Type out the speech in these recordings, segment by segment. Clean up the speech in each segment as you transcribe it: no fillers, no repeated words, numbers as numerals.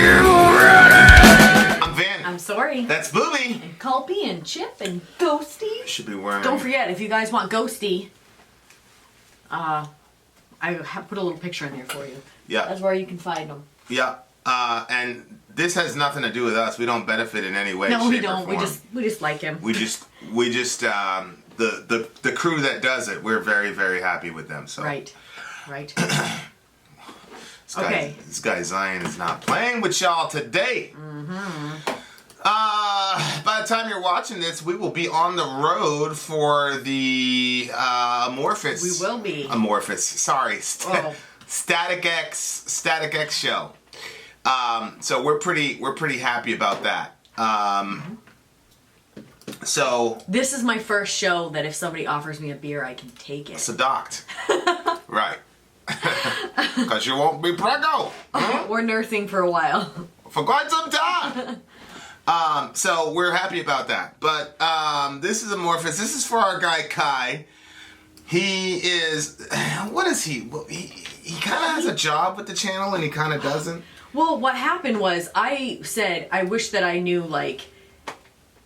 I'm Vin. I'm Sori. That's Booby. And Culpy and Chip and Ghosty. Should be wearing. Don't forget, if you guys want Ghosty, I have put a little picture in there for you. Yeah. That's where you can find them. Yeah. And this has nothing to do with us. We don't benefit in any way. No, we shape, don't. or form. We just like him. We just the crew that does it. We're very, very happy with them. So. Right. This guy Zion is not playing with y'all today. By the time you're watching this, we will be on the road for the Amorphis. We will be. Amorphis. Sorry. Static X show. So we're pretty happy about that. So this is my first show that if somebody offers me a beer, I can take it. Seduct. Right. Because you won't be preggo. We're nursing for a while. For quite some time. So we're happy about that. But this is Amorphis. This is for our guy Kai. He is, what is he? Well, he kind of has a job with the channel and he kind of doesn't. Well, what happened was I said I wish that I knew, like,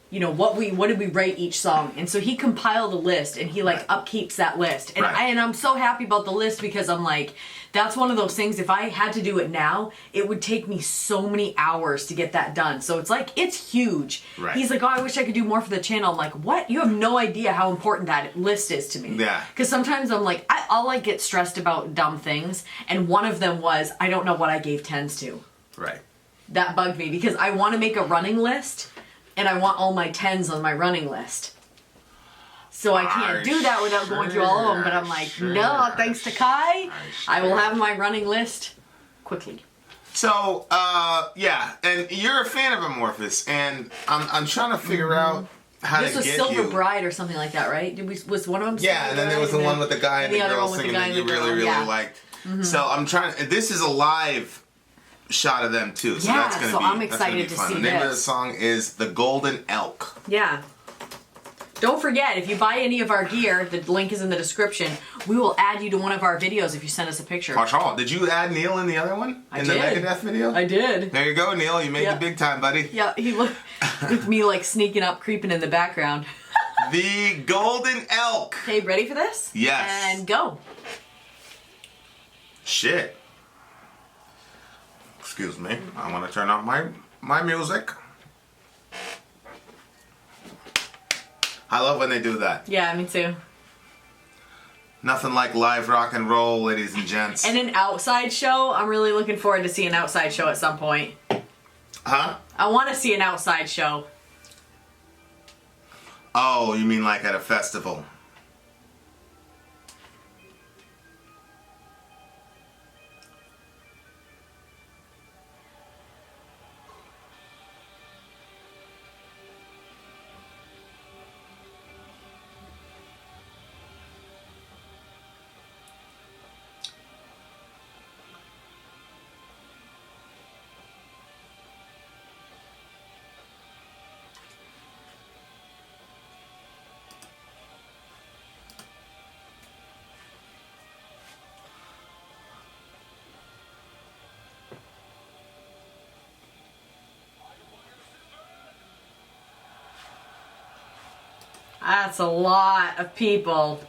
you know, what did we rate each song, and so he compiled a list and he upkeeps that list, and I'm so happy about the list because I'm like, that's one of those things, if I had to do it now, it would take me so many hours to get that done. So it's like, it's huge. Right. He's like, oh, I wish I could do more for the channel. I'm like, what? You have no idea how important that list is to me. Yeah. Because sometimes I'm like, I'll get stressed about dumb things, and one of them was I don't know what I gave 10s to. Right. That bugged me because I want to make a running list, and I want all my 10s on my running list. So I can't do that without going through all of them, but I'm like, no, thanks to Kai, I will have my running list quickly. So, yeah, and you're a fan of Amorphis, and I'm trying to figure out how to get you. This was Silver Bride or something like that, right? Was one of them? Yeah, and then there was the one with the guy and the girl singing that you really liked. So I'm trying. This is a live shot of them too, so that's gonna be. I'm excited to see the this. name of the song is "The Golden Elk." Yeah. Don't forget, if you buy any of our gear, the link is in the description. We will add you to one of our videos if you send us a picture. Did you add Neil in the other one? I in did. The Megadeth video? I did. There you go, Neil. You made the big time, buddy. Yeah, he looked with me like sneaking up, creeping in the background. The Golden Elk. Okay, ready for this? Yes. And go. Shit. Excuse me. I want to turn off my music. I love when they do that. Yeah, me too. Nothing like live rock and roll, ladies and gents. And an outside show. I'm really looking forward to seeing an outside show at some point. Huh? I want to see an outside show. Oh, you mean like at a festival? That's a lot of people.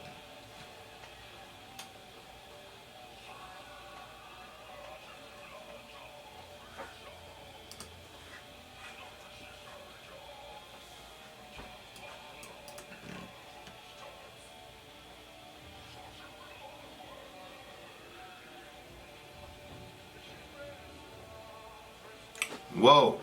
Whoa.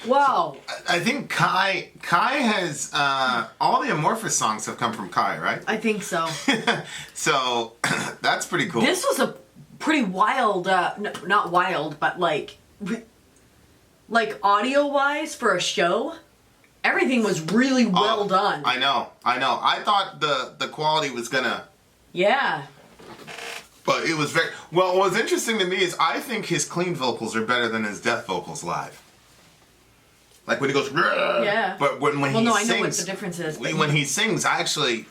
Wow. I think Kai has all the Amorphis songs have come from Kai, right? I think so. So that's pretty cool. This was a pretty wild, not wild, but like audio wise for a show, everything was really well done. I know. I thought the quality was gonna. Yeah. But it was very well. What's interesting to me is I think his clean vocals are better than his death vocals live. Like when he goes, yeah. But when he I sings, know what the difference is. When he sings, actually,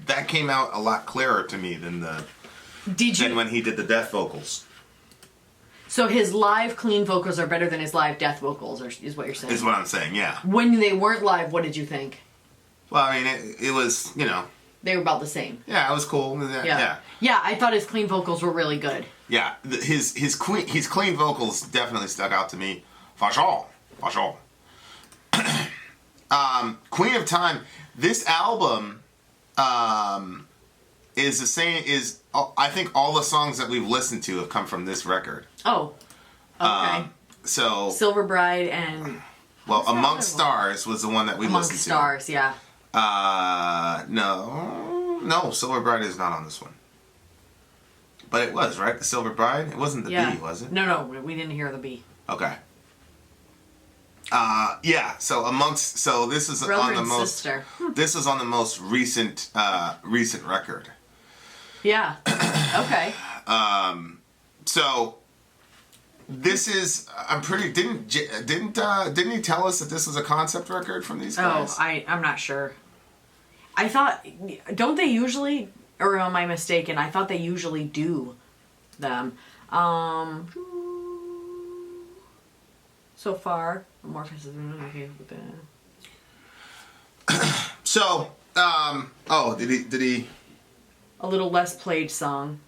that came out a lot clearer to me than when he did the death vocals. So his live clean vocals are better than his live death vocals, is what you're saying? Is what I'm saying, yeah. When they weren't live, what did you think? Well, I mean, it was, They were about the same. Yeah, it was cool. Yeah. Yeah, I thought his clean vocals were really good. Yeah, his clean vocals definitely stuck out to me. For sure. Queen of Time. This album is the same. I think all the songs that we've listened to have come from this record. Oh, okay. So Silver Bride and Amongst Stars was the one that we listened to. Amongst Stars, yeah. No, Silver Bride is not on this one. But it was, right? The Silver Bride? It wasn't the B, was it? No, we didn't hear the B. Okay. So this is Brother on the and most sister. This is on the most recent record. Yeah. Okay. So this is didn't he tell us that this was a concept record from these guys? Oh, I'm not sure. I thought, don't they usually, or am I mistaken? I thought they usually do them. So far, Amorphis is okay with that. So, did he? A little less played song.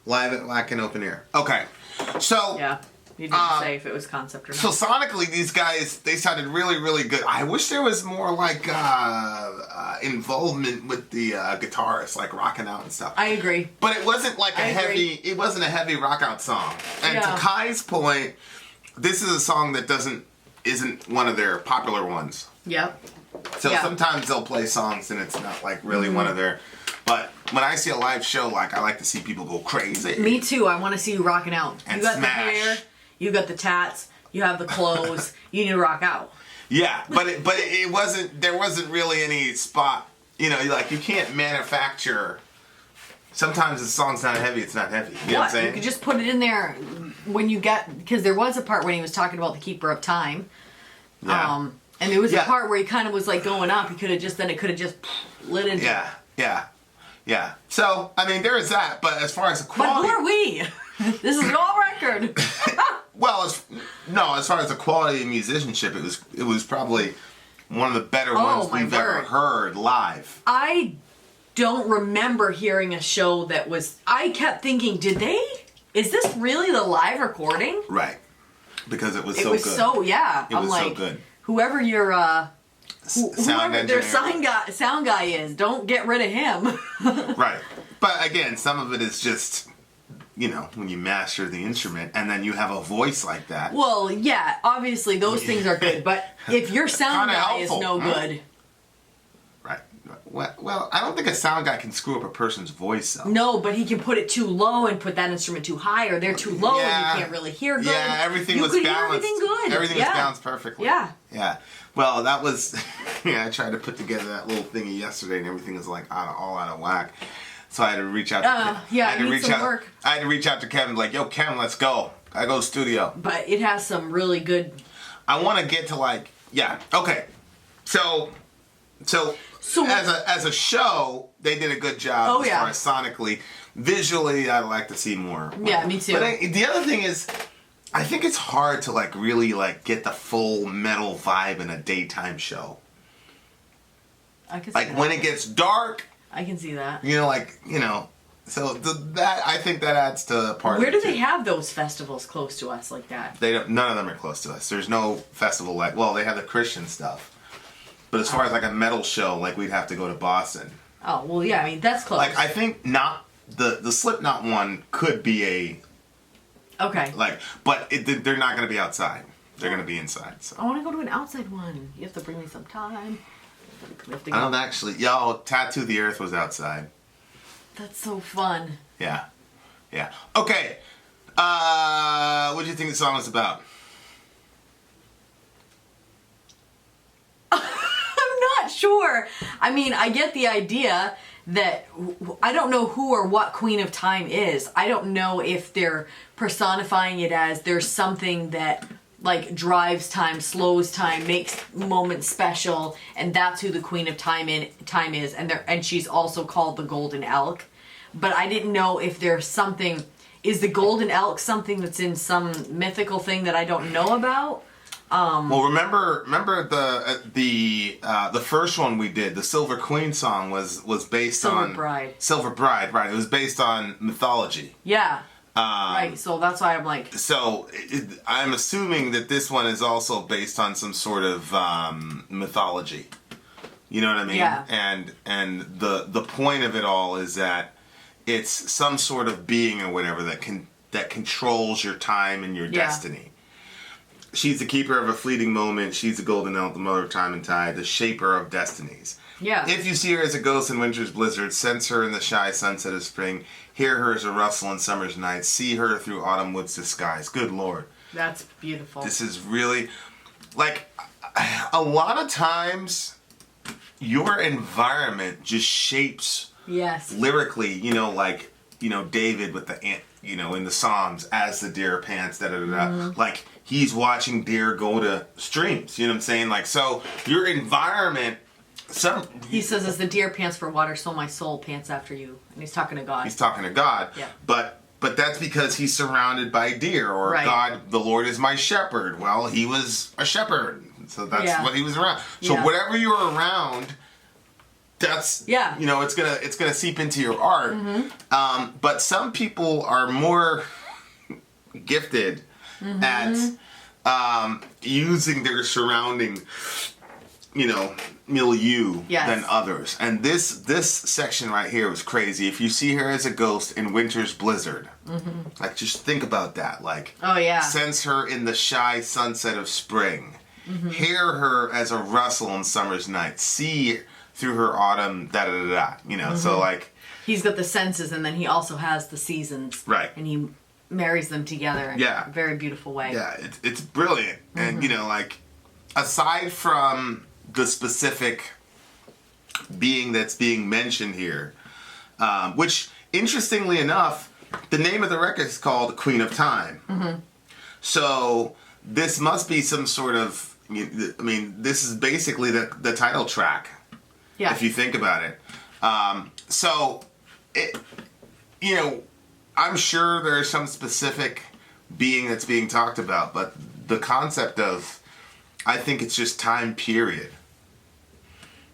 Live at Wacken Open Air. Okay, so yeah, you didn't say if it was concept or not. So sonically, these guys, they sounded really, really good. I wish there was more like involvement with the guitarists, like rocking out and stuff. I agree, but it wasn't like it wasn't a heavy rock out song. And to Kai's point, this is a song that isn't one of their popular ones. Yep. So sometimes they'll play songs and it's not like really one of their. But when I see a live show, like I like to see people go crazy. Me too. I want to see you rocking out. And you got smash. the hair, you got the tats, you have the clothes. You need to rock out. Yeah, but it wasn't. There wasn't really any spot. You can't manufacture. Sometimes the song's not heavy. It's not heavy. You know what I'm saying? You could just put it in there when you get, because there was a part when he was talking about the Keeper of Time. Yeah. And there was a part where he kind of was like going up. It could have just lit into. Yeah. So I mean, there is that. But as far as the quality, but who are we? This is an all record. Well, as far as the quality of musicianship, it was probably one of the better ones we've ever heard live. I don't remember hearing a show that was. I kept thinking, is this really the live recording? Right. Because it was so good. It was so, yeah. It was so good. Whoever your sound engineer. Their sound guy is, don't get rid of him. Right. But again, some of it is just, when you master the instrument and then you have a voice like that. Well, yeah, obviously those things are good, but if your sound guy is no good. Right. Well, I don't think a sound guy can screw up a person's voice, though. No, but he can put it too low and put that instrument too high, or they're too low and you can't really hear good. Yeah, everything was balanced. Everything good. Everything was balanced perfectly. Yeah. Yeah. Well, that was. I tried to put together that little thingy yesterday, and everything was like all out of whack. So I had to reach out. I had to reach out to Kevin, like, "Yo, Kevin, let's go. I go to the studio." But it has some really good. I want to get to okay, so as a show, they did a good job far as sonically. Visually, I'd like to see more. Yeah, me too. But the other thing is, I think it's hard to really get the full metal vibe in a daytime show. I can see that. When it gets dark. I can see that. So that I think that adds to part. Where do they have those festivals close to us like that? They don't. None of them are close to us. There's no festival they have the Christian stuff. But as far as a metal show, we'd have to go to Boston. Oh, well, yeah, I mean, that's close. I think not the Slipknot one could be a... Okay. But they're not going to be outside. They're going to be inside. So. I want to go to an outside one. You have to bring me some time. I don't actually. Y'all, Tattoo the Earth was outside. That's so fun. Yeah. Yeah. Okay. What do you think the song is about? I'm not sure. I mean, I get the idea that I don't know who or what Queen of Time is. I don't know if they're personifying it as there's something that like drives time, slows time, makes moments special, and that's who the Queen of Time is, and she's also called the Golden Elk. But I didn't know if there's something. Is the Golden Elk something that's in some mythical thing that I don't know about? Well, remember the first one we did, the Silver Queen song was based on Silver Bride, right? It was based on mythology. Yeah. Right. So that's why I'm like. So I'm assuming that this one is also based on some sort of mythology. You know what I mean? Yeah. And the point of it all is that it's some sort of being or whatever that controls your time and your destiny. She's the keeper of a fleeting moment. She's the golden elk, the mother of time and tide, the shaper of destinies. Yeah. If you see her as a ghost in winter's blizzard, sense her in the shy sunset of spring, hear her as a rustle in summer's night, see her through autumn wood's disguise. Good Lord. That's beautiful. This is really, like, a lot of times your environment just shapes lyrically, like, David with the ant, in the Psalms, as the deer pants, da-da-da-da. Like, he's watching deer go to streams, you know what I'm saying? Like, so your environment... He says, as the deer pants for water, so my soul pants after you. And he's talking to God. He's talking to God. Yeah. But that's because he's surrounded by deer, or God, the Lord is my shepherd. Well, he was a shepherd, so that's what he was around. So whatever you're around, that's it's gonna seep into your art. But some people are more gifted at using their surrounding milieu than others. And this section right here was crazy. If you see her as a ghost in winter's blizzard, like, just think about that. Like, sense her in the shy sunset of spring, hear her as a rustle in summer's night, see through her autumn, da-da-da-da, so like... He's got the senses, and then he also has the seasons. Right. And he marries them together in a very beautiful way. Yeah, it's brilliant. And, like, aside from the specific being that's being mentioned here, which, interestingly enough, the name of the record is called Queen of Time. So this must be some sort of, this is basically the title track, if you think about it. So, I'm sure there's some specific being that's being talked about, but the concept of, I think it's just time period.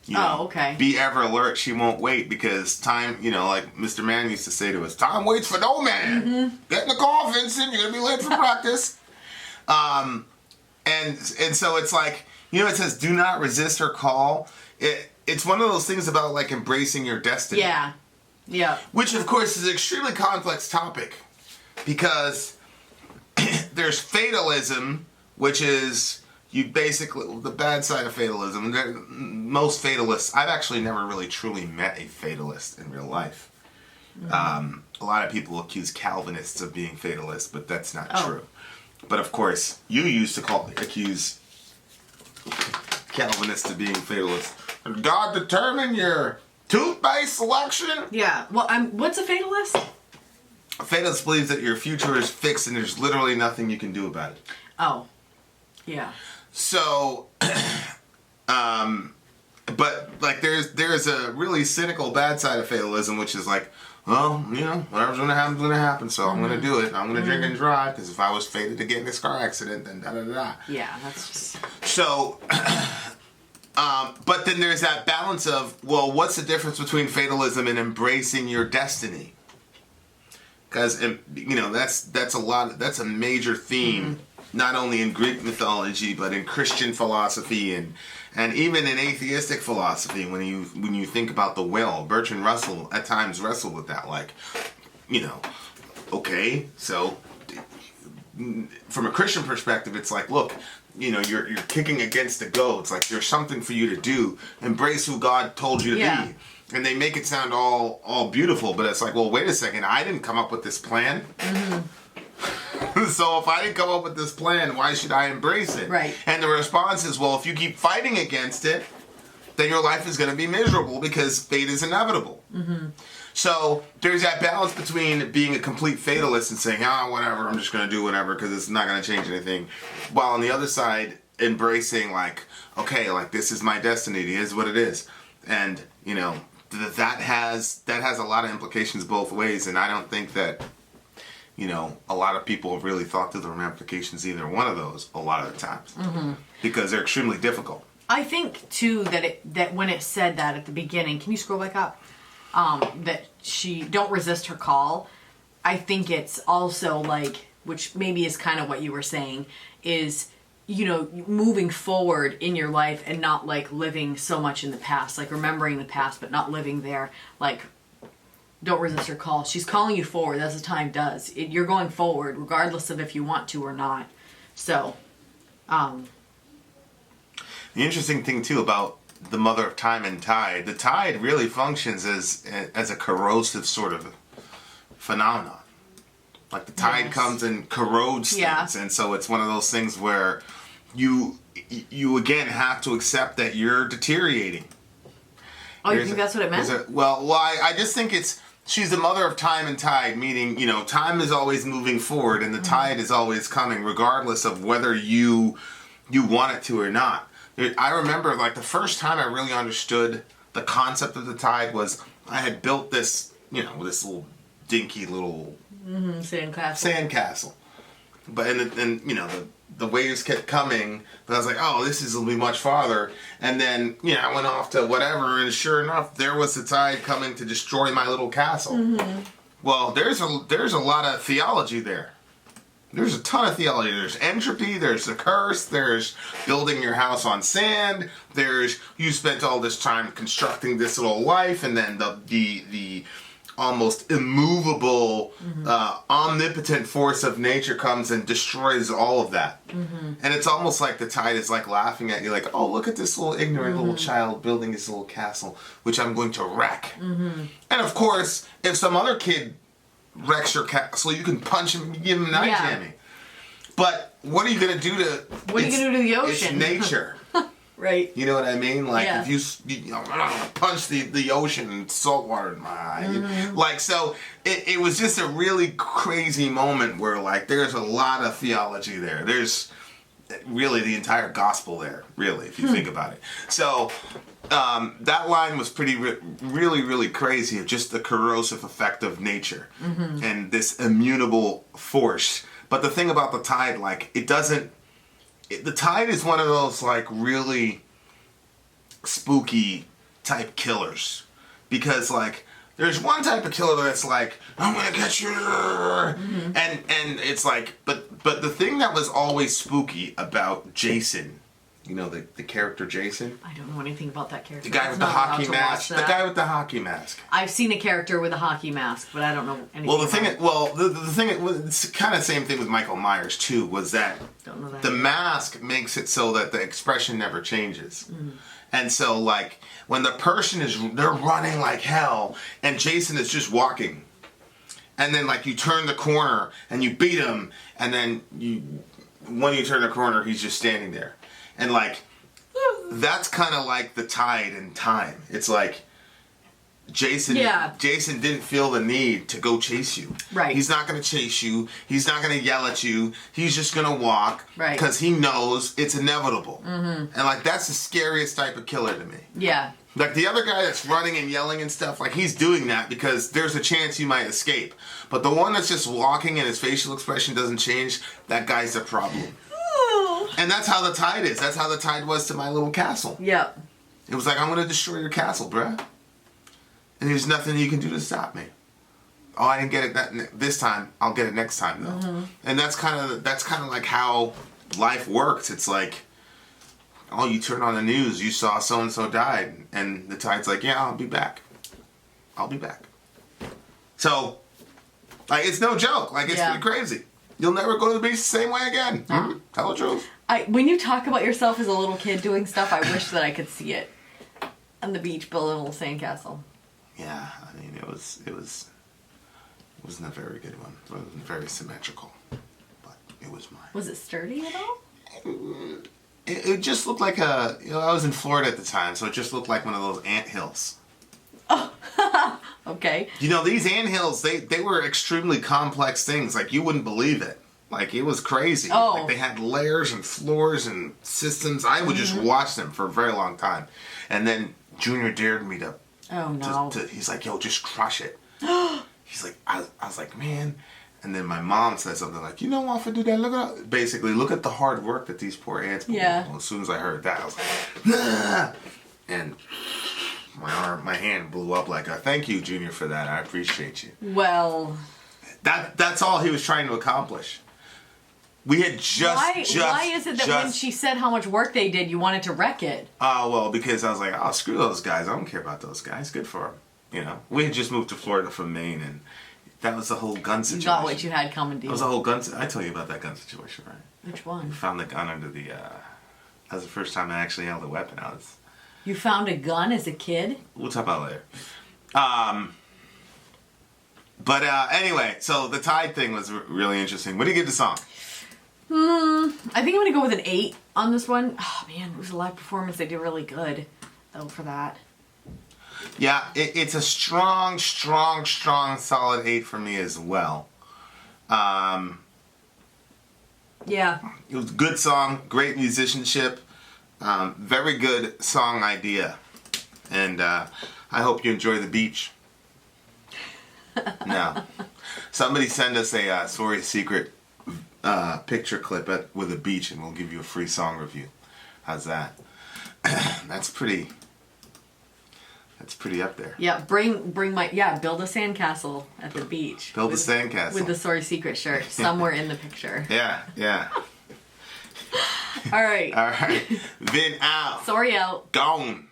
Be ever alert, she won't wait, because time, like Mr. Man used to say to us, time waits for no man. Get in the car, Vincent, you're going to be late for practice. And so it's like, it says, do not resist her call. It's one of those things about, like, embracing your destiny. Yeah. Which, of course, is an extremely complex topic, because there's fatalism, which is... the bad side of fatalism. Most fatalists, I've actually never really truly met a fatalist in real life. A lot of people accuse Calvinists of being fatalists, but that's not true. But of course, you used to accuse Calvinists of being fatalists. God determine your toothpaste selection? Yeah. Well, what's a fatalist? A fatalist believes that your future is fixed and there's literally nothing you can do about it. Oh. Yeah. So, but like there's a really cynical bad side of fatalism, which is like, well, whatever's gonna happen is gonna happen, so I'm gonna do it. I'm gonna drink and drive, because if I was fated to get in this car accident, then da-da-da-da. Yeah, that's just... So, but then there's that balance of, well, what's the difference between fatalism and embracing your destiny? Because, that's a major theme. Not only in Greek mythology, but in Christian philosophy and even in atheistic philosophy. When you think about the will, Bertrand Russell at times wrestled with that. Like, okay, so from a Christian perspective, it's like, look, you're kicking against the goats. Like there's something for you to do. Embrace who God told you to be. And they make it sound all beautiful, but it's like, well, wait a second. I didn't come up with this plan. So if I didn't come up with this plan, why should I embrace it? Right. And the response is, well, if you keep fighting against it, then your life is going to be miserable because fate is inevitable. So there's that balance between being a complete fatalist and saying, whatever, I'm just going to do whatever because it's not going to change anything. While on the other side, embracing like, okay, like this is my destiny. It is what it is. And, that has a lot of implications both ways. And I don't think that, a lot of people have really thought through the ramifications either one of those a lot of the times because they're extremely difficult. I think too that when it said that at the beginning, can you scroll back up? That she don't resist her call. I think it's also like, which maybe is kind of what you were saying, is moving forward in your life and not like living so much in the past, like remembering the past but not living there. Like, don't resist her call. She's calling you forward. That's what time does. You're going forward regardless of if you want to or not. So, the interesting thing too about the mother of time and tide, the tide really functions as a corrosive sort of phenomenon. Like the tide comes and corrodes things, and so it's one of those things where you again have to accept that you're deteriorating. Oh, you think that's what it meant? I just think she's the mother of time and tide, meaning, time is always moving forward and the tide is always coming regardless of whether you want it to or not. I remember like the first time I really understood the concept of the tide was I had built this, this little dinky little sandcastle. But and the waves kept coming, but I was like, oh, this will be much farther. And then I went off to whatever, and sure enough, there was the tide coming to destroy my little castle. Well, there's a lot of theology there. There's a ton of theology. There's entropy, there's the curse, there's building your house on sand, there's you spent all this time constructing this little life, and then the almost immovable, omnipotent force of nature comes and destroys all of that. And it's almost like the tide is like laughing at you, like, oh, look at this little ignorant little child building his little castle, which I'm going to wreck. And of course, if some other kid wrecks your castle, you can punch him and give him an eye jamming. But what are you going to do to... What are you going to do to the ocean? It's nature. Right. You know what I mean? Like, if you punch the ocean and salt water in my eye. Like, so, it was just a really crazy moment where, like, there's a lot of theology there. There's really the entire gospel there, really, if you think about it. So, that line was really, really crazy of just the corrosive effect of nature and this immutable force. But the thing about the tide, like, the tide is one of those, like, really spooky type killers. Because, like, there's one type of killer that's like, I'm gonna get you. And it's like, but the thing that was always spooky about Jason, the character Jason? I don't know anything about that character. The guy with the hockey mask. The guy with the hockey mask. I've seen a character with a hockey mask, but I don't know anything. Well, the thing, it's kind of the same thing with Michael Myers too. Was that the mask makes it so that the expression never changes, and so like when the person they're running like hell, and Jason is just walking, and then like you turn the corner and you beat him, and then when you turn the corner, he's just standing there. And like, that's kind of like the tide in time. It's like Jason didn't feel the need to go chase you. Right. He's not going to chase you. He's not going to yell at you. He's just going to walk. Right. Because he knows it's inevitable. And like, that's the scariest type of killer to me. Yeah. Like the other guy that's running and yelling and stuff, like he's doing that because there's a chance you might escape. But the one that's just walking and his facial expression doesn't change, that guy's a problem. And that's how the tide is. That's how the tide was to my little castle. Yep. It was like, I'm going to destroy your castle, bruh. And there's nothing you can do to stop me. Oh, I didn't get it this time. I'll get it next time, though. And that's kind of like how life works. It's like, oh, you turn on the news, you saw so-and-so died. And the tide's like, yeah, I'll be back. I'll be back. So, like, it's no joke. Like, it's pretty crazy. You'll never go to the beach the same way again. Tell the truth. When you talk about yourself as a little kid doing stuff, I wish that I could see it on the beach building a little sandcastle. Yeah, I mean, it wasn't a very good one. It wasn't very symmetrical, but it was mine. Was it sturdy at all? It just looked like I was in Florida at the time, so it just looked like one of those anthills. Oh, okay. You know, these anthills, they were extremely complex things. Like, you wouldn't believe it. Like, it was crazy. Oh. Like, they had layers and floors and systems. I would just watch them for a very long time. And then Junior dared me to... Oh, no. He's like, yo, just crush it. He's like, I was like, man... And then my mom said something like, you know, if I do that, basically, look at the hard work that these poor ants put in. Well, as soon as I heard that, I was like, nah! And my hand blew up like, thank you, Junior, for that. I appreciate you. Well... That's all he was trying to accomplish. We had Why is it that when she said how much work they did, you wanted to wreck it? Well, because I was like, oh, screw those guys. I don't care about those guys. Good for them. You know, we had just moved to Florida from Maine, and that was the whole gun situation. You got what you had coming to you. That was the whole gun. I told you about that gun situation, right? Which one? We found the gun under the. That was the first time I actually held a weapon. You found a gun as a kid? We'll talk about it later. But anyway, so the Tide thing was really interesting. What do you give the song? I think I'm gonna go with an 8 on this one. Oh man, it was a live performance. They did really good, though, for that. Yeah, it's a strong, solid 8 for me as well. Yeah. It was a good song, great musicianship, very good song idea, and I hope you enjoy the beach. Now, somebody send us a Sori Secret picture clip with a beach, and we'll give you a free song review. How's that? That's pretty up there. Yeah, bring build a sandcastle at the beach. Build a sandcastle. With the Sori Secret shirt somewhere in the picture. Yeah. All right. Vin out. Sori out. Gone.